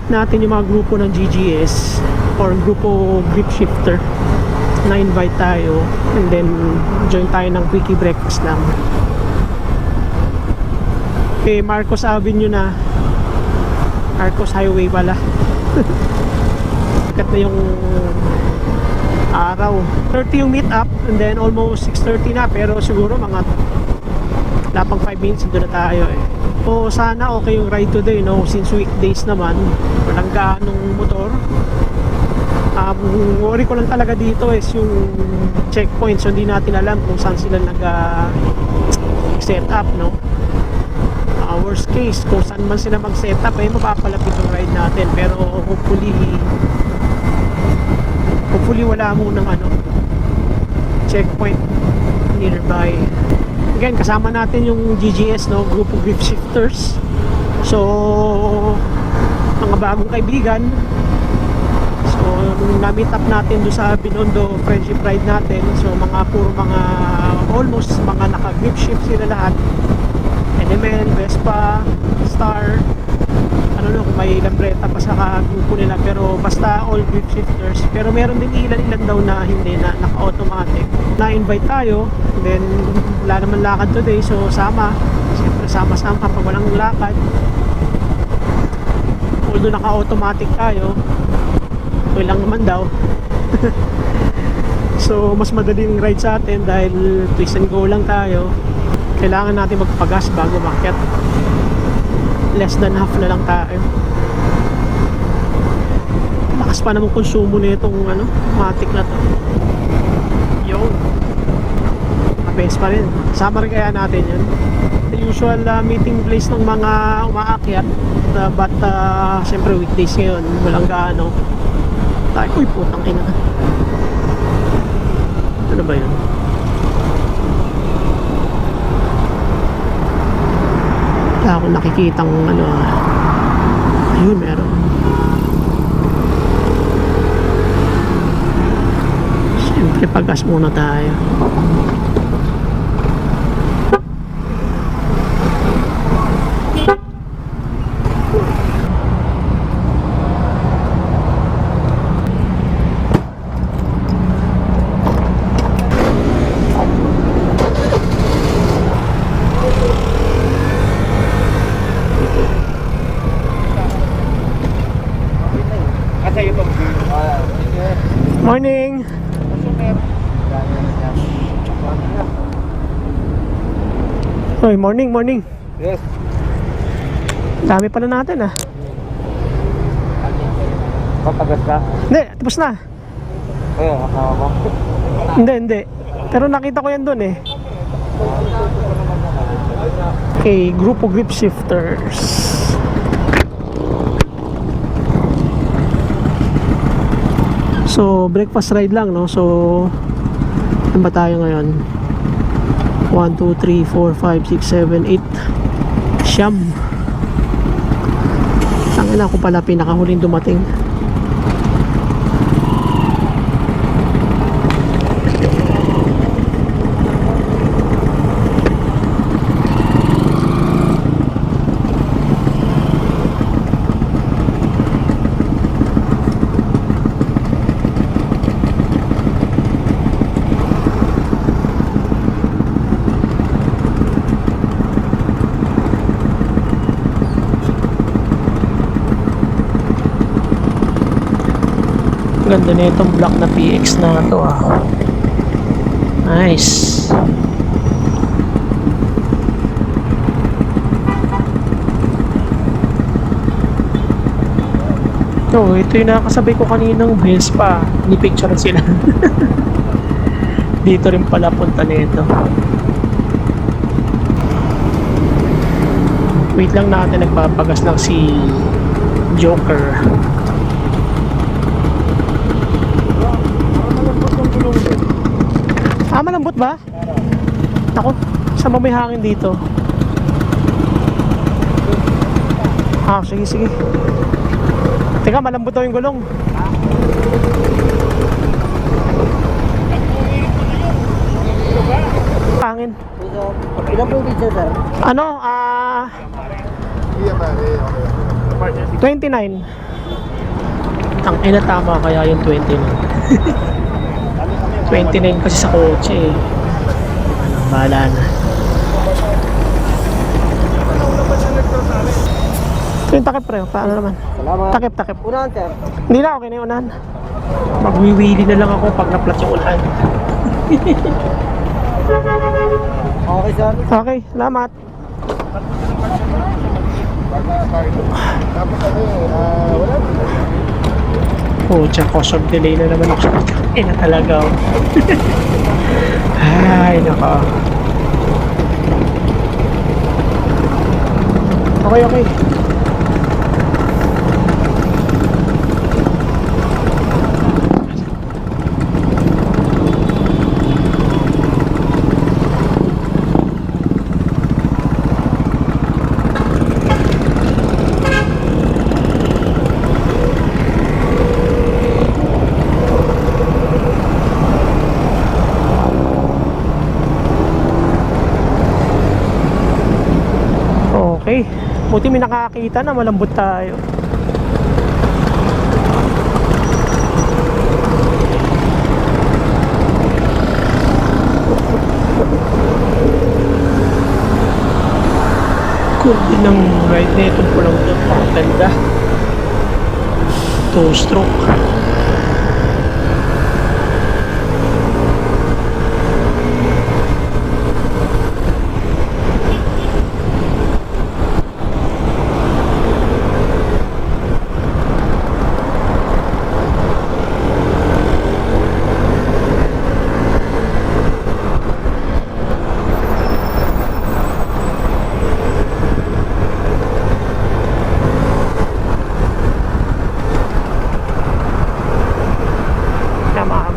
i-invite natin yung mga grupo ng GGS or grupo grip shifter na invite tayo, and then join tayo ng quickie breakfast lang. Okay, Marcos Avenue na, Marcos Highway pala. Sikat na yung araw. 30 yung meet up, and then almost 6:30 na, pero siguro mga lapang 5 minutes doon na tayo eh. So sana okay yung ride today, no, since weekdays naman walang gaanong motor. Worry ko lang talaga dito is yung checkpoint, so hindi natin alam kung saan sila set up, no. Worst case, kung saan man sila mag set up, mapapalapit yung ride natin, pero hopefully wala munang checkpoint nearby. Again, kasama natin yung GGS, no, grupo grip shifters. So mga bagong kaibigan. So na-meet up natin doon sa Binondo friendship ride natin. So puro mga almost mga naka-grip shift sila lahat. NMN, Vespa, Star, kung may Lambretta pa sa grupo nila, pero basta all grip shifters. Pero meron din ilan daw na hindi na naka-automatic. Na-invite tayo, then wala naman lakad today, so siyempre sama-sama pag walang lakad. Although naka-automatic tayo, okay lang naman daw. So mas madaling ride sa atin dahil twist and go lang tayo. Kailangan natin magpagas bago makyat. Less than half na lang tayo. Lakas pa naman konsumo na itong matic na to. Yun, mabes pa rin. Sama rin kaya natin yan. The usual meeting place ng mga umaakyat, but siyempre weekdays ngayon walang gaano tayo. Uy, putang ina, ano ba yun? Wala akong nakikitang ayun, meron. Siyempre pag-gas muna tayo. Morning. Oy, morning. Yes. Dami pala natin Papagas ka? Hindi, tapos na. Kasama mo. Hindi. Pero nakita ko yan dun eh. Okay, grupo grip shifters. So, breakfast ride lang, no? So, saan ba tayo ngayon? 1, 2, 3, 4, 5, 6, 7, 8 siyam. Tangin ako pala pinakahuling dumating. Ganda na itong black na PX na ito Nice. Ito yung nakasabay ko kaninang Vespa. Ni-picture sila. Dito rin pala punta nito. Wait lang natin, nagpapagas lang si Joker. Malambot ba? Ako, sama may hangin dito. Sige. Teka, malambot daw yung gulong. Hangin. Ilan po dito, sir? 29. Tangina, tama kaya yung 29. 29 kasi sa kotse eh. Ano, bahala na. Ito yung takip pre, paano naman? Salamat. Takip. Unahan, sir. Hindi na, okay na yung unahan. Magwiwili na lang ako pag naplat yung unahan. Okay, sir. Okay, salamat. Oh, tsaka caution delay na naman ako. Ina talaga. Oh. Ay, naka. Okay. Okay. Buti may nakakita na, malambot tayo. Cool din ng ride na itong pulang na pakaganda. 2-stroke.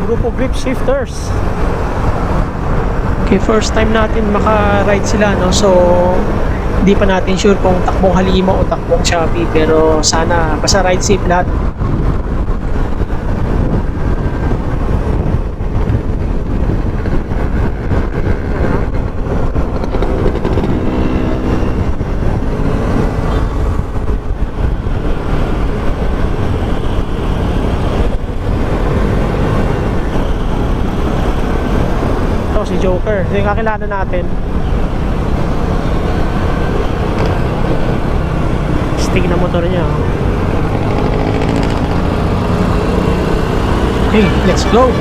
Grupo grip shifters. Okay, first time natin maka-ride sila, no? So, hindi pa natin sure kung takbong Halima o takbong Shopee, pero sana basta ride safe lahat. Si Joker, yung kakilala natin. Stig na motor niya. Okay, let's go.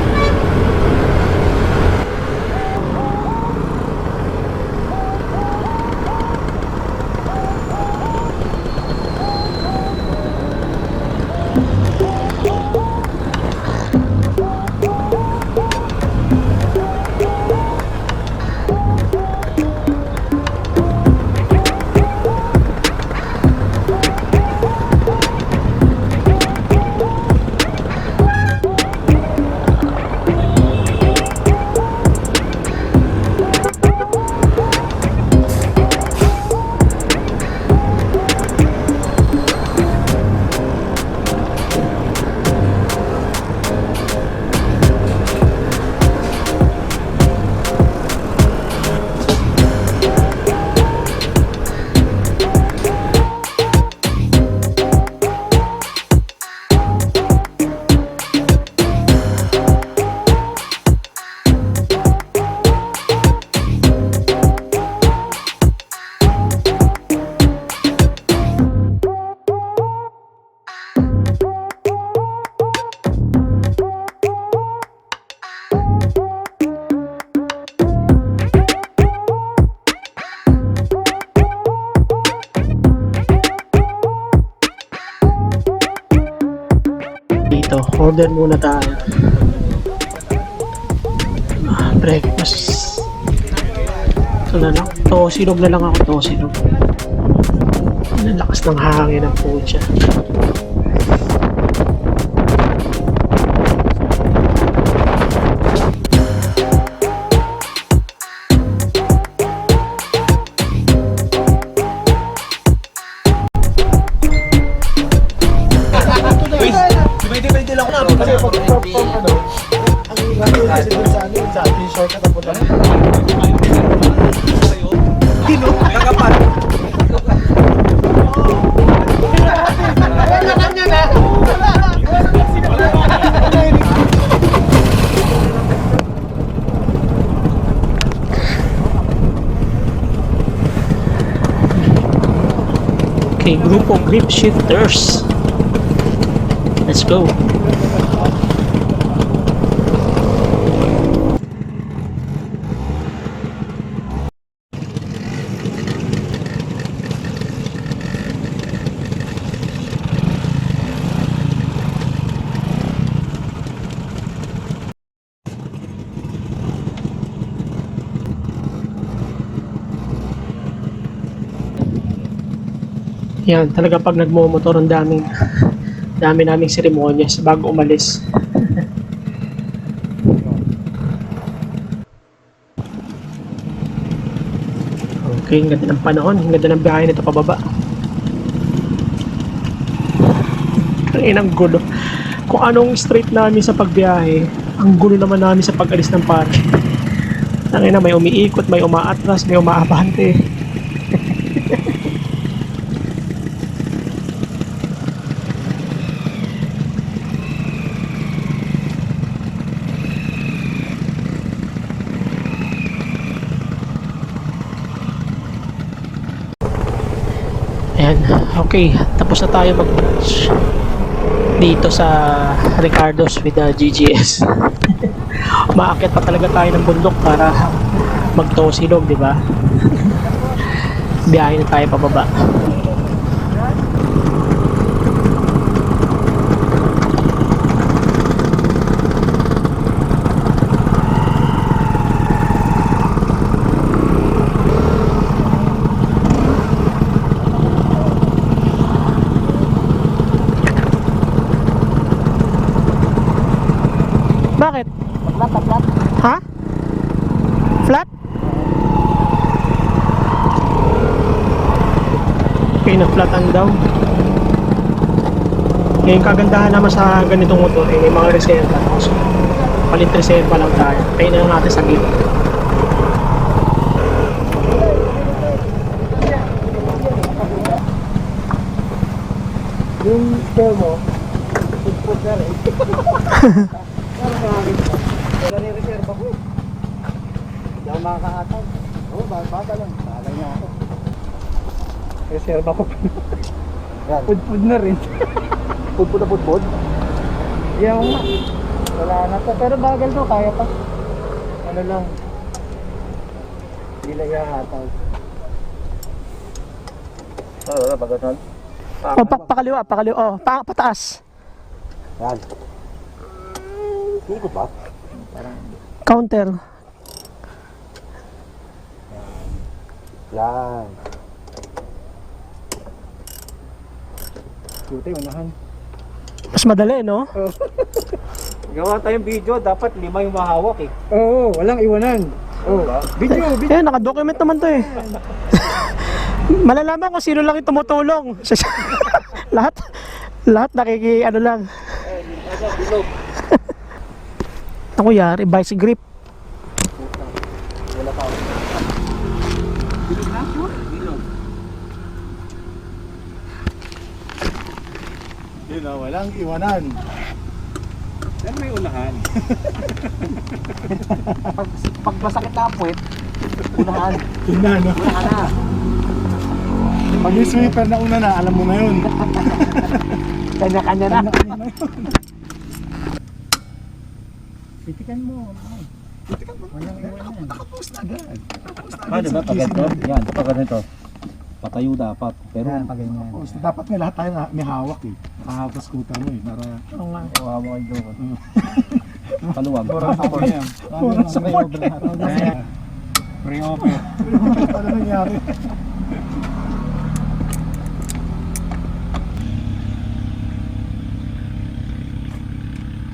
Dito, order muna tayo. Breakfast. Ito na lang. Tosinog na lang ako, tosinog. Ang lakas ng hangin ng pucha. Depende lang ako na. Kasi pag ano, ang radio kasi dun sa ano, sa ating shortcut ang punta. Dino, kakapat. Wala na kanya na. Okay, Grupo Grip Shifters. Let's go. Yan, talaga pag nagmumotor ang dami naming seremonyas bago umalis. Okay, ang ganda ng panahon, ang ganda ng biyahe nito pababa. Ang inang gulo. Kung anong street namin sa pagbiyahe, ang gulo naman namin sa pag-alis ng park. Ang ina, may umiikot, may umaatras, may umaabante. Ayan, okay, tapos na tayo mag-brunch dito sa Ricardo's with the GGS. Maakyat pa talaga tayo ng bundok para magtosilog, di ba? Biyahe na tayo pababa. Bakit? Flat. Ha? Flat? Okay, na-flatan daw. Ngayon kagandahan naman sa ganitong motor, eh, may mga reserva. So, palit reserva lang tayo. Kaya na lang natin sa gilid. Yung shell mo, put na rin. Wala rin reserva ko. Hindi ako makakaataw. Oo, bata lang. Balay niya ako. Reserva ko. Yan. Pud na rin. Pud na pud? Yan nga. Wala na to. Pero bagal to, kaya pa. Ano lang. Hindi lang ihahataw. Oo, bagal nun. Oh, pakaliwa. Oh, pataas. Yan. Hindi ko ba? Counter. Yan. Puti, unahan. Mas madali, no? Gawa tayong video, dapat 5 yung mahawak eh. Oo, walang iwanan. Oo. Video. Eh, nakadocument naman to eh. Malalaman kung sino lang yung tumutulong. lahat ano lang. Ako yari, vice grip. Wala pa. Bilog na? Bilog. Yun o, walang iwanan. Yan may unahan. pag masakit na ang puwet, unahan. Yun na, no? Unahan na. Pag yung sweeper na una na, alam mo na yun. Kanya-kanya na. Titikan mo. Titikan mo. Walang iwanan. Nakapos na agad. Paano ba pag ganito? Yan, pag ganito. Patayo dapat. Pero Yan, pag ganyan. Tapos, dapat nga lahat tayo may hawak eh. Nakahawak sa scooter mo eh. Para... Oo nga. kawawa kayo doon. Kaluwag. Oras sa support. Pre-open. Ano nangyari?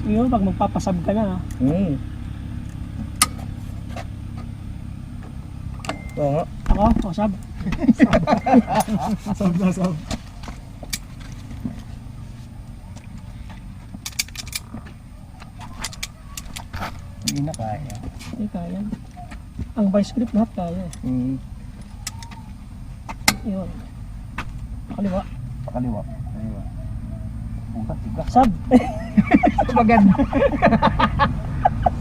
Yun, pag magpapasab ka na. Oo nga. Ako, pasab. Sab na sab. Hindi na kaya. Hindi kaya. Ang vice grip lahat kaya. Yun. Pakaliwa. Pakaliwa. Pakaliwa. Bukas, bukas. Sab. Sabagad.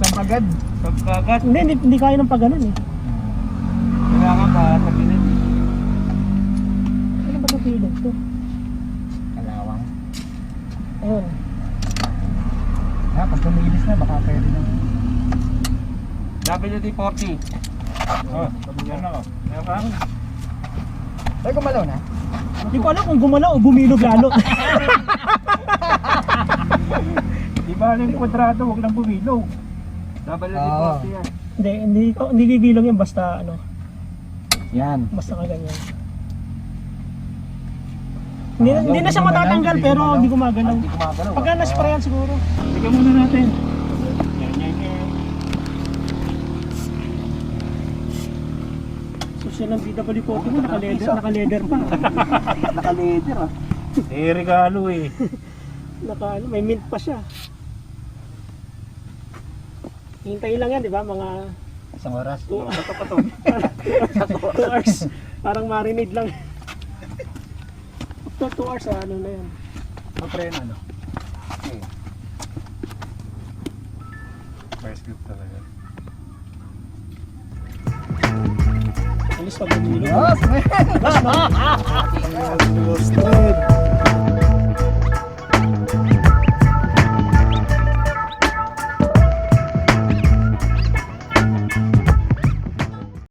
Sabagad. Sabagad. Hindi kaya ng pag ganun eh. Kailangan pa sa gilid. Ano ba ito pilit? to. Kalawang. Ayun. Pag tumilis na, baka pwede na. WD-40. Oh, yan na oh. Meron ka? Ay, gumalaw na? Hindi ko alam kung gumalaw o bumilog lalo. Di ba yung kwadrado, huwag lang bumilog. WD-40 yan. hindi gigilang yan basta ano, Yan. basta kaganyan. Hindi na siya matatanggal pero hindi gumagalaw. Hindi gumagalaw. Pagka na-sprayan siguro. Tignan muna natin. Yan, yan, yan. So siya ng BW40 mo, naka-leather pa. Naka-leather ah. Eh, regalo eh. May mint pa siya. Hintayin lang yan, di ba? Mga Isang oras. 2 hours. Parang marinade lang. After 2 hours, ano na yan. Mapreno ano? First grip talaga. Alis pag bumilog. Yes, man! Mas, no?